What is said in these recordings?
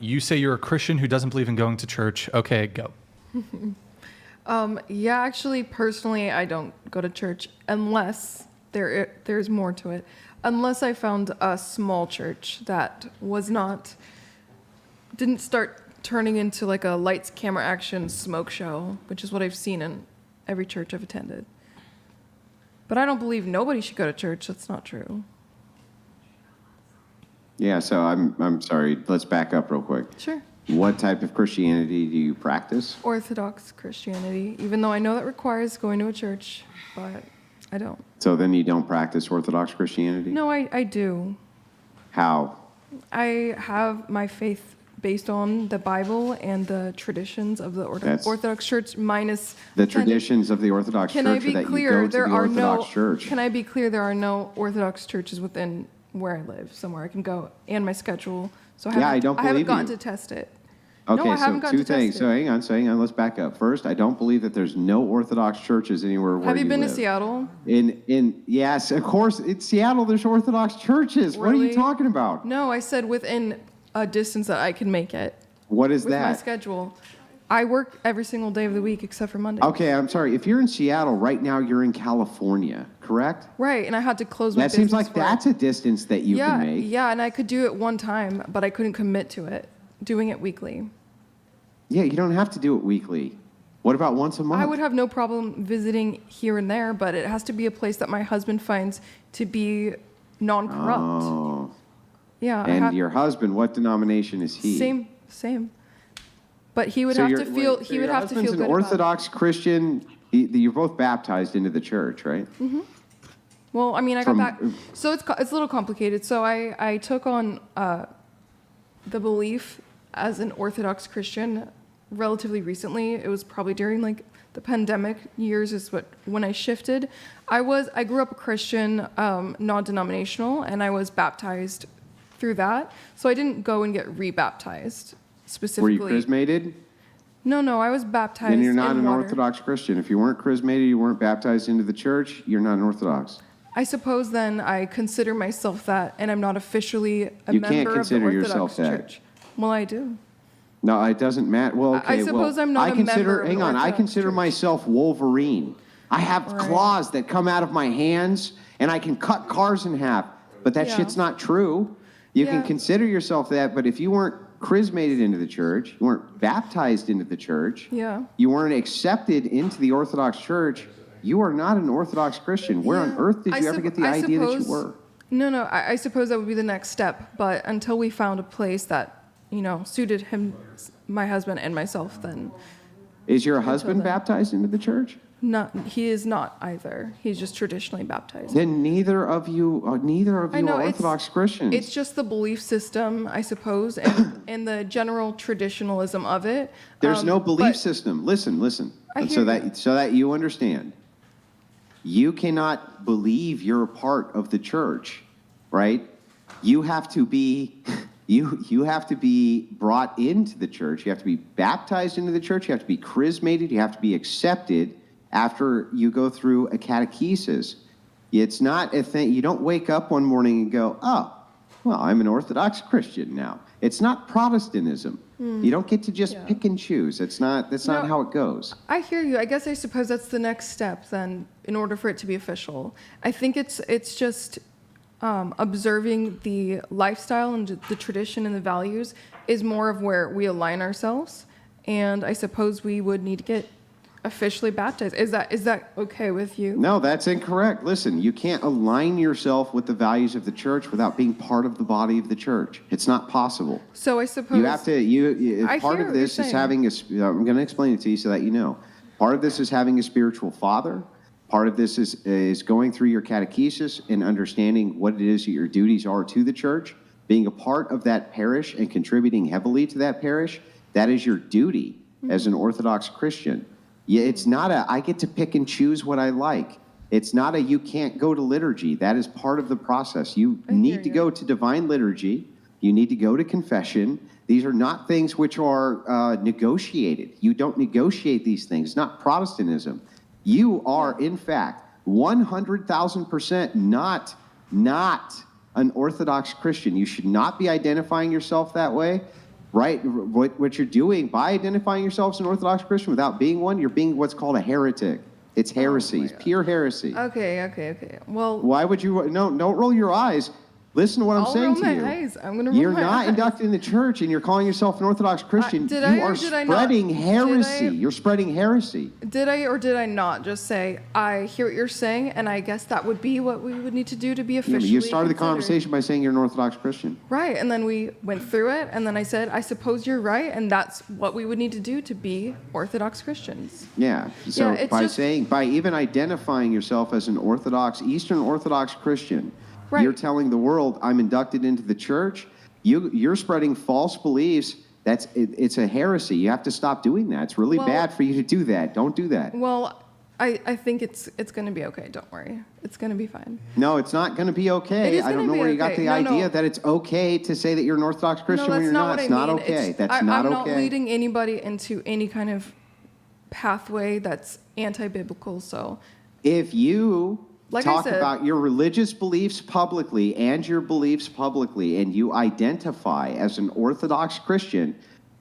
You say you're a Christian who doesn't believe in going to church. Okay, go. Yeah, actually, personally, I don't go to church unless there's more to it. Unless I found a small church that didn't start turning into like a lights, camera, action smoke show, which is what I've seen in every church I've attended. But I don't believe nobody should go to church. That's not true. Yeah, so I'm sorry. Let's back up real quick. Sure. What type of Christianity do you practice? Orthodox Christianity, even though I know that requires going to a church, but I don't. So then you don't practice Orthodox Christianity? No, I do. How? I have my faith based on the Bible and the traditions of the Orthodox Church minus the traditions of the Orthodox Church. Can I be clear? There are Orthodox Church. Can I be clear? There are no Orthodox churches within where I live, somewhere I can go, and my schedule. So I haven't gotten to test it. Okay, no, I so two things. So hang on. Let's back up. First, I don't believe that there's no Orthodox churches anywhere where you live. Have you been to Seattle? Yes, of course. In Seattle, there's Orthodox churches. Really? What are you talking about? No, I said within a distance that I can make it. What is with that? My schedule. I work every single day of the week except for Monday. Okay, I'm sorry. If you're in Seattle right now, you're in California, correct? Right, and I had to close my business. That seems like that's a distance that you can make. Yeah, and I could do it one time, but I couldn't commit to it, doing it weekly. Yeah, you don't have to do it weekly. What about once a month? I would have no problem visiting here and there, but it has to be a place that my husband finds to be non-corrupt. Oh. Yeah. And your husband, what denomination is he? Same. But he would have to feel. He would have to feel good. An Orthodox Christian. You're both baptized into the church, right? Mm-hmm. Well, I mean, I got back. So it's a little complicated. So I took on the belief as an Orthodox Christian relatively recently. It was probably during like the pandemic years is when I shifted. I grew up a Christian, non-denominational, and I was baptized through that. So I didn't go and get rebaptized specifically. Were you chrismated? No, I was baptized. Then you're not in an water. Orthodox Christian. If you weren't chrismated, you weren't baptized into the church, you're not an Orthodox. I suppose then I consider myself that, and I'm not officially a you member can't of consider the Orthodox yourself that. Church. Well, I do. No, it doesn't matter. Well, okay. I suppose I'm not a member of the Orthodox I consider Church. myself Wolverine. I have claws that come out of my hands, and I can cut cars in half. But that shit's not true. You can consider yourself that, but if you weren't chrismated into the church, you weren't baptized into the church, you weren't accepted into the Orthodox Church, you are not an Orthodox Christian. Where on earth did you ever get the idea that you were? No, I suppose that would be the next step. But until we found a place that, suited him, my husband, and myself, then. Is your husband baptized into the church? No, he is not either. He's just traditionally baptized. Then neither of you are Orthodox Christians. It's just the belief system, I suppose, and the general traditionalism of it. There's no belief system. Listen. So that you understand. You cannot believe you're a part of the church, right? You have to be you have to be brought into the church. You have to be baptized into the church. You have to be chrismated. You have to be accepted after you go through a catechesis. It's not a thing. You don't wake up one morning and go, oh, well, I'm an Orthodox Christian now. It's not Protestantism. You don't get to just pick and choose. That's not how it goes. I hear you. I suppose that's the next step then in order for it to be official. I think it's just observing the lifestyle and the tradition and the values is more of where we align ourselves. And I suppose we would need to get officially baptized. Is that okay with you? No, that's incorrect. Listen, you can't align yourself with the values of the church without being part of the body of the church. It's not possible. So I suppose you have to. Part of this is having a. I'm going to explain it to you so that you know. Part of this is having a spiritual father. Part of this is going through your catechesis and understanding what it is that your duties are to the church. Being a part of that parish and contributing heavily to that parish. That is your duty as an Orthodox Christian. Yeah, it's not I get to pick and choose what I like. It's not you can't go to liturgy. That is part of the process. You need to go to divine liturgy. You need to go to confession. These are not things which are negotiated. You don't negotiate these things. It's not Protestantism. You are, in fact, 100,000% not an Orthodox Christian. You should not be identifying yourself that way. right? What you're doing by identifying yourself as an Orthodox Christian without being one, you're being what's called a heretic. It's heresy. It's pure heresy. Okay. Well, why would you? No, don't roll your eyes. Listen to what I'm saying to you. I'll roll my eyes. I'm going to roll my eyes. You're not inducted in the church, and you're calling yourself an Orthodox Christian. You are spreading heresy. You're spreading heresy. Did I or did I not just say, I hear what you're saying, and I guess that would be what we would need to do to be officially You started the considered. conversation by saying you're an Orthodox Christian. Right, and then we went through it, and then I said, I suppose you're right, and that's what we would need to do to be Orthodox Christians. Yeah, so by even identifying yourself as an Eastern Orthodox Christian, right. You're telling the world, I'm inducted into the church. You're spreading false beliefs. It's a heresy. You have to stop doing that. It's really bad for you to do that. Don't do that. Well, I think it's going to be okay. Don't worry. It's going to be fine. No, it's not going to be okay. I don't know where you got the idea that it's okay to say that you're an Orthodox Christian when you're not. It's not okay. That's not okay. I'm not leading anybody into any kind of pathway that's anti-biblical. So if you talk about your religious beliefs publicly and your beliefs publicly, and you identify as an Orthodox Christian,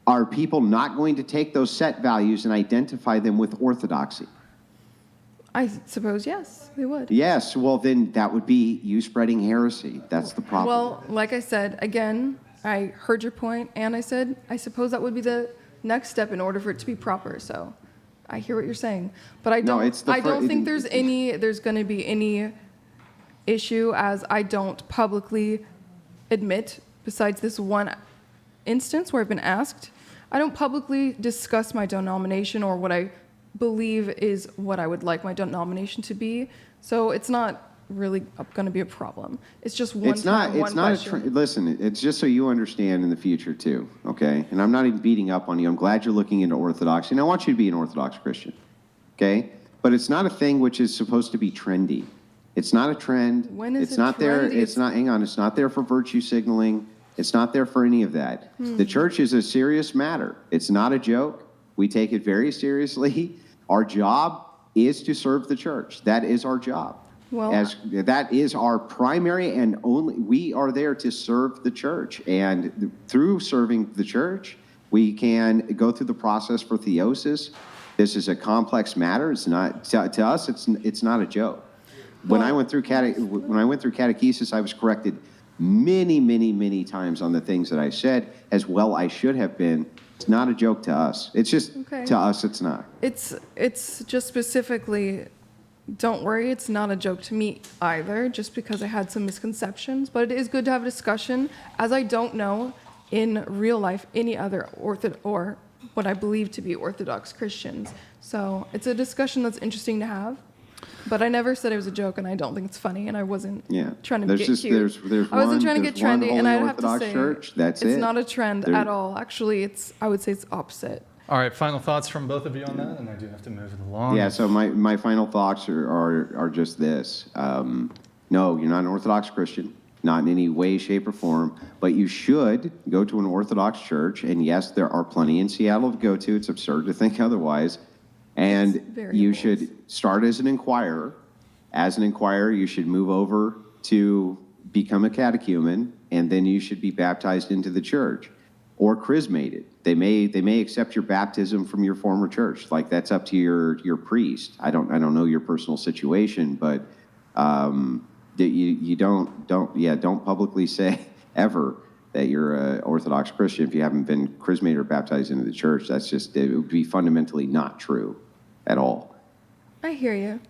are people not going to take those set values and identify them with orthodoxy? I suppose, yes, they would. Yes, well, then that would be you spreading heresy. That's the problem. Well, like I said, again, I heard your point, and I said, I suppose that would be the next step in order for it to be proper, so I hear what you're saying, but I don't think there's going to be any issue, as I don't publicly admit, besides this one instance where I've been asked, I don't publicly discuss my denomination or what I believe is what I would like my denomination to be. So it's not really going to be a problem. It's just one question. Listen, it's just so you understand in the future too, okay? And I'm not even beating up on you. I'm glad you're looking into Orthodoxy, and I want you to be an Orthodox Christian, okay? But it's not a thing which is supposed to be trendy. It's not a trend. When is it's not there. It's not. Hang on. It's not there for virtue signaling. It's not there for any of that. The church is a serious matter. It's not a joke. We take it very seriously. Our job is to serve the church. That is our job. Well, that is our primary and only. We are there to serve the church, and through serving the church, we can go through the process for theosis. This is a complex matter. It's not to us. It's not a joke. When I went through catechesis, I was corrected many times on the things that I said, as well I should have been. It's not a joke to us. It's just to us. It's not. It's just specifically. Don't worry, it's not a joke to me either, just because I had some misconceptions. But it is good to have a discussion, as I don't know in real life any other or what I believe to be Orthodox Christians. So it's a discussion that's interesting to have. But I never said it was a joke, and I don't think it's funny, and I wasn't trying to get cute. I wasn't trying to get trendy, and I'd have to say it's not a trend at all. Actually, I would say it's opposite. All right, final thoughts from both of you on that, and I do have to move it along. Yeah, so my final thoughts are just this. No, you're not an Orthodox Christian, not in any way, shape, or form, but you should go to an Orthodox church, and yes, there are plenty in Seattle to go to. It's absurd to think otherwise. And you should start as an inquirer. As an inquirer, you should move over to become a catechumen, and then you should be baptized into the church or chrismated. They may accept your baptism from your former church. Like, that's up to your priest. I don't know your personal situation, but you don't publicly say ever that you're an Orthodox Christian if you haven't been chrismated or baptized into the church. It would be fundamentally not true at all. I hear you.